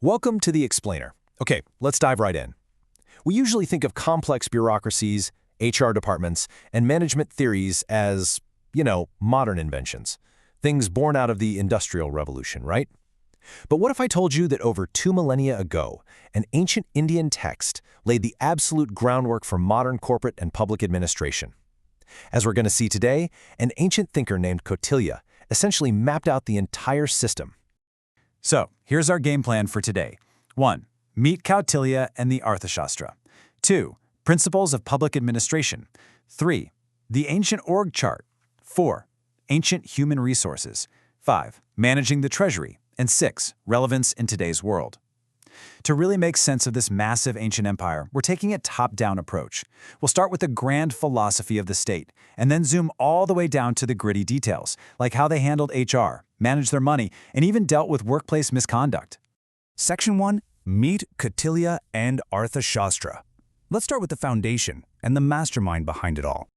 Welcome to The Explainer. Okay, let's dive right in. We usually think of complex bureaucracies, HR departments, and management theories as, modern inventions. Things born out of the Industrial Revolution, right? But what if I told you that over 2 millennia ago, an ancient Indian text laid the absolute groundwork for modern corporate and public administration? As we're going to see today, an ancient thinker named Kautilya essentially mapped out the entire system. So, here's our game plan for today. 1. Meet Kautilya and the Arthashastra. 2. Principles of public administration. 3. The ancient org chart. 4. Ancient human resources. 5. Managing the treasury. And 6. Relevance in today's world. To really make sense of this massive ancient empire, we're taking a top-down approach. We'll start with the grand philosophy of the state, and then zoom all the way down to the gritty details, like how they handled HR, managed their money, and even dealt with workplace misconduct. Section 1. Meet Kautilya and Arthashastra. Let's start with the foundation and the mastermind behind it all.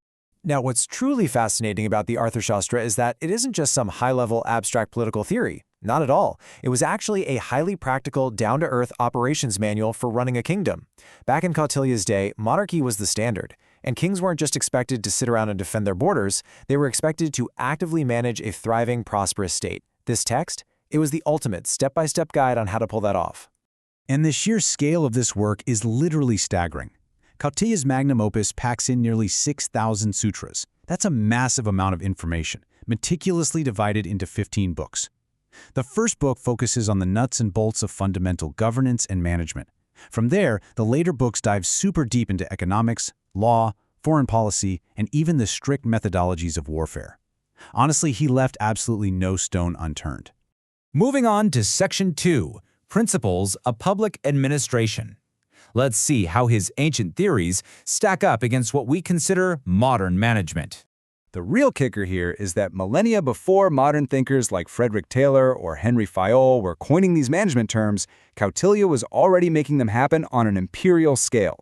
Now, what's truly fascinating about the Arthashastra is that it isn't just some high-level abstract political theory. Not at all. It was actually a highly practical, down-to-earth operations manual for running a kingdom. Back in Kautilya's day, monarchy was the standard, and kings weren't just expected to sit around and defend their borders, they were expected to actively manage a thriving, prosperous state. This text? It was the ultimate step-by-step guide on how to pull that off. And the sheer scale of this work is literally staggering. Kautilya's magnum opus packs in nearly 6,000 sutras. That's a massive amount of information, meticulously divided into 15 books. The first book focuses on the nuts and bolts of fundamental governance and management. From there, the later books dive super deep into economics, law, foreign policy, and even the strict methodologies of warfare. Honestly, he left absolutely no stone unturned. Moving on to Section 2, Principles of Public Administration. Let's see how his ancient theories stack up against what we consider modern management. The real kicker here is that millennia before modern thinkers like Frederick Taylor or Henry Fayol were coining these management terms, Kautilya was already making them happen on an imperial scale.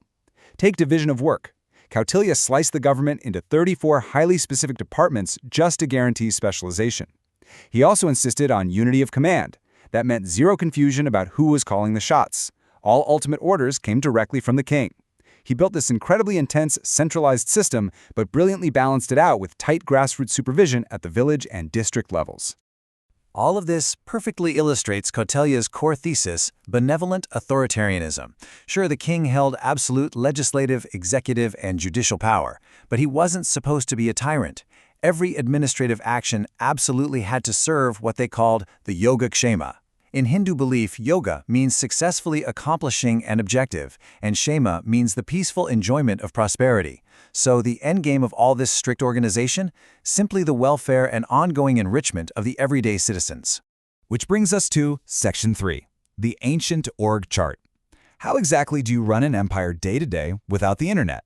Take division of work. Kautilya sliced the government into 34 highly specific departments just to guarantee specialization. He also insisted on unity of command. That meant zero confusion about who was calling the shots. All ultimate orders came directly from the king. He built this incredibly intense, centralized system, but brilliantly balanced it out with tight grassroots supervision at the village and district levels. All of this perfectly illustrates Kautilya's core thesis, benevolent authoritarianism. Sure, the king held absolute legislative, executive, and judicial power, but he wasn't supposed to be a tyrant. Every administrative action absolutely had to serve what they called the Yogakshema. In Hindu belief, yoga means successfully accomplishing an objective, and kshema means the peaceful enjoyment of prosperity. So the endgame of all this strict organization? Simply the welfare and ongoing enrichment of the everyday citizens. Which brings us to Section 3, the ancient org chart. How exactly do you run an empire day-to-day without the internet?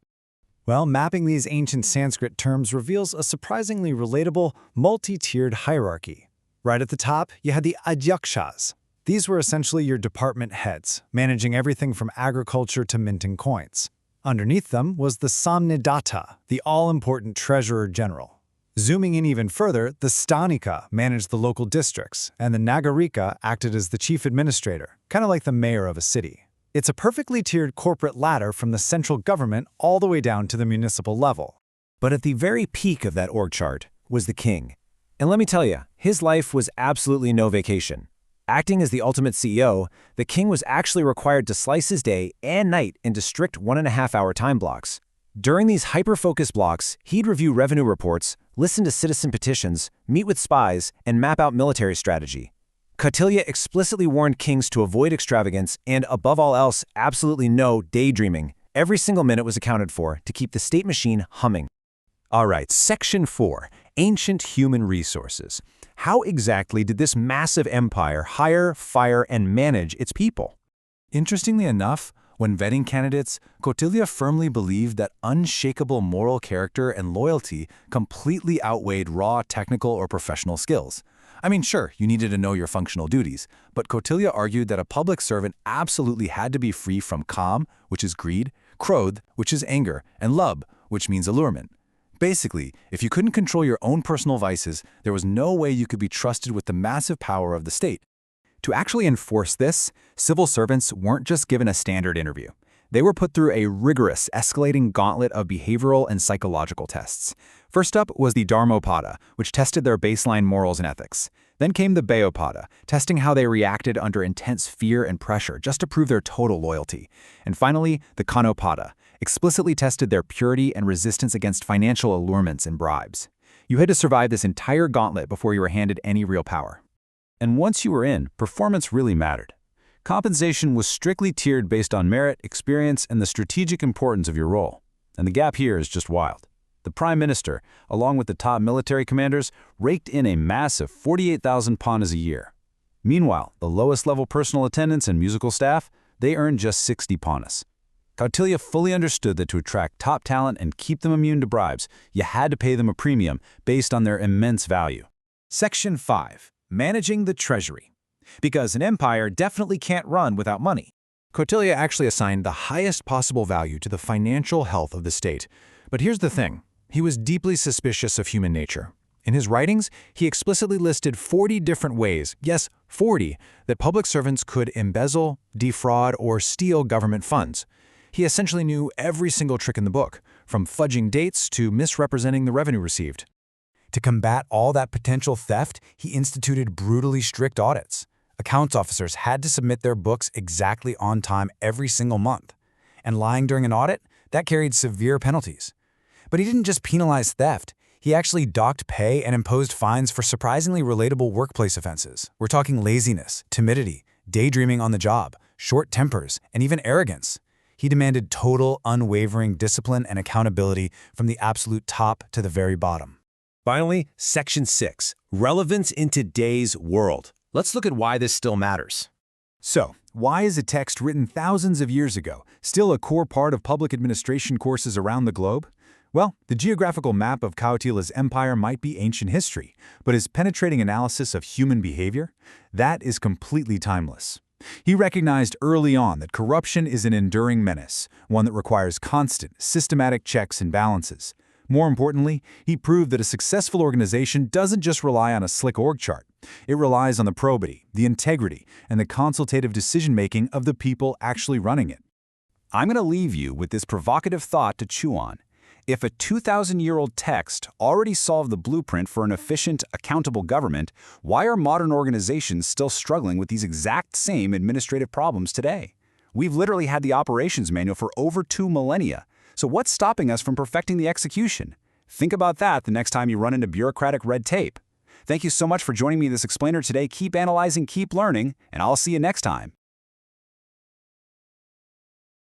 Well, mapping these ancient Sanskrit terms reveals a surprisingly relatable, multi-tiered hierarchy. Right at the top, you had the Adhyakshas. These were essentially your department heads, managing everything from agriculture to minting coins. Underneath them was the Samnidatta, the all-important treasurer general. Zooming in even further, the Stanika managed the local districts, and the Nagarika acted as the chief administrator, kind of like the mayor of a city. It's a perfectly tiered corporate ladder from the central government all the way down to the municipal level. But at the very peak of that org chart was the king. And let me tell you, his life was absolutely no vacation. Acting as the ultimate CEO, the king was actually required to slice his day and night into strict 1.5-hour time blocks. During these hyper-focused blocks, he'd review revenue reports, listen to citizen petitions, meet with spies, and map out military strategy. Kautilya explicitly warned kings to avoid extravagance and, above all else, absolutely no daydreaming. Every single minute was accounted for to keep the state machine humming. All right, Section 4, Ancient Human Resources. How exactly did this massive empire hire, fire, and manage its people? Interestingly enough, when vetting candidates, Kautilya firmly believed that unshakable moral character and loyalty completely outweighed raw technical or professional skills. I mean, sure, you needed to know your functional duties, but Kautilya argued that a public servant absolutely had to be free from kam, which is greed, krodh, which is anger, and lubh, which means allurement. Basically, if you couldn't control your own personal vices, there was no way you could be trusted with the massive power of the state. To actually enforce this, civil servants weren't just given a standard interview. They were put through a rigorous, escalating gauntlet of behavioral and psychological tests. First up was the Dharmopada, which tested their baseline morals and ethics. Then came the Bayopada, testing how they reacted under intense fear and pressure just to prove their total loyalty. And finally, the Kanopada, explicitly tested their purity and resistance against financial allurements and bribes. You had to survive this entire gauntlet before you were handed any real power. And once you were in, performance really mattered. Compensation was strictly tiered based on merit, experience, and the strategic importance of your role. And the gap here is just wild. The Prime Minister, along with the top military commanders, raked in a massive 48,000 panas a year. Meanwhile, the lowest-level personal attendants and musical staff, they earned just 60 panas. Kautilya fully understood that to attract top talent and keep them immune to bribes, you had to pay them a premium based on their immense value. Section 5. Managing the Treasury. Because an empire definitely can't run without money. Kautilya actually assigned the highest possible value to the financial health of the state. But here's the thing. He was deeply suspicious of human nature. In his writings, he explicitly listed 40 different ways, yes, 40, that public servants could embezzle, defraud, or steal government funds. He essentially knew every single trick in the book, from fudging dates to misrepresenting the revenue received. To combat all that potential theft, he instituted brutally strict audits. Accounts officers had to submit their books exactly on time every single month. And lying during an audit, that carried severe penalties. But he didn't just penalize theft. He actually docked pay and imposed fines for surprisingly relatable workplace offenses. We're talking laziness, timidity, daydreaming on the job, short tempers, and even arrogance. He demanded total, unwavering discipline and accountability from the absolute top to the very bottom. Finally, Section 6, Relevance in Today's World. Let's look at why this still matters. So, why is a text written thousands of years ago still a core part of public administration courses around the globe? Well, the geographical map of Kautilya's empire might be ancient history, but his penetrating analysis of human behavior, that is completely timeless. He recognized early on that corruption is an enduring menace, one that requires constant, systematic checks and balances. More importantly, he proved that a successful organization doesn't just rely on a slick org chart. It relies on the probity, the integrity, and the consultative decision-making of the people actually running it. I'm going to leave you with this provocative thought to chew on. If a 2,000-year-old text already solved the blueprint for an efficient, accountable government, why are modern organizations still struggling with these exact same administrative problems today? We've literally had the operations manual for over 2 millennia. So what's stopping us from perfecting the execution? Think about that the next time you run into bureaucratic red tape. Thank you so much for joining me in this explainer today. Keep analyzing, keep learning, and I'll see you next time.